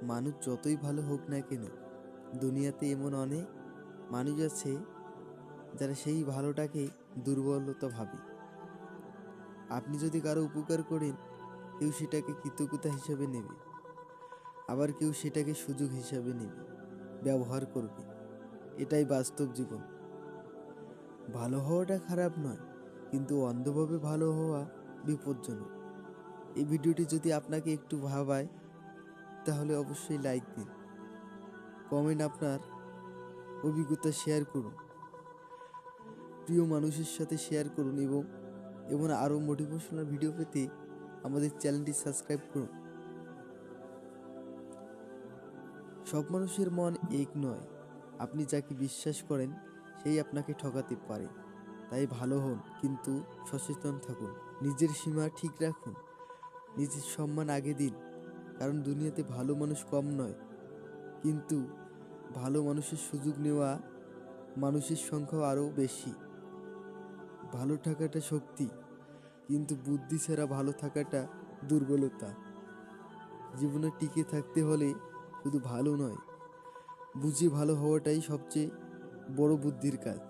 মানুষ যতই ভালো হোক না কেন, দুনিয়াতে এমন অনেক মানুষ আছে যারা সেই ভালোটাকে দুর্বলতা ভাবে। আপনি যদি কারো উপকার করেন, কেউ সেটাকে কৃতজ্ঞতা হিসেবে নেবে, আবার কেউ সেটাকে সুযোগ হিসেবে নেবে, ব্যবহার করবে। এটাই বাস্তব জীবন। ভালো হওয়াটা খারাপ নয়, কিন্তু অন্ধভাবে ভালো হওয়া বিপজ্জনক। এই ভিডিওটি যদি আপনাকে একটু ভাবায়, তাহলে অবশ্যই লাইক দিন, কমেন্ট আপনার অভিজ্ঞতা শেয়ার করুন, প্রিয় মানুষের সাথে শেয়ার করুন এবং এমন আরও মোটিভেশনাল ভিডিও পেতে আমাদের চ্যানেলটি সাবস্ক্রাইব করুন। সব মানুষের মন এক নয়। আপনি যাকে বিশ্বাস করেন সেই আপনাকে ঠকাতে পারে। তাই ভালো হন, কিন্তু সচেতন থাকুন। নিজের সীমা ঠিক রাখুন, নিজের সম্মান আগে দিন। কারণ দুনিয়াতে ভালো মানুষ কম নয়, কিন্তু ভালো মানুষের সুযোগ নেওয়া মানুষের সংখ্যাও আরও বেশি। ভালো থাকাটা শক্তি, কিন্তু বুদ্ধি ছাড়া ভালো থাকাটা দুর্বলতা। জীবনে টিকে থাকতে হলে শুধু ভালো নয়, বুঝে ভালো হওয়াটাই সবচেয়ে বড় বুদ্ধির কাজ।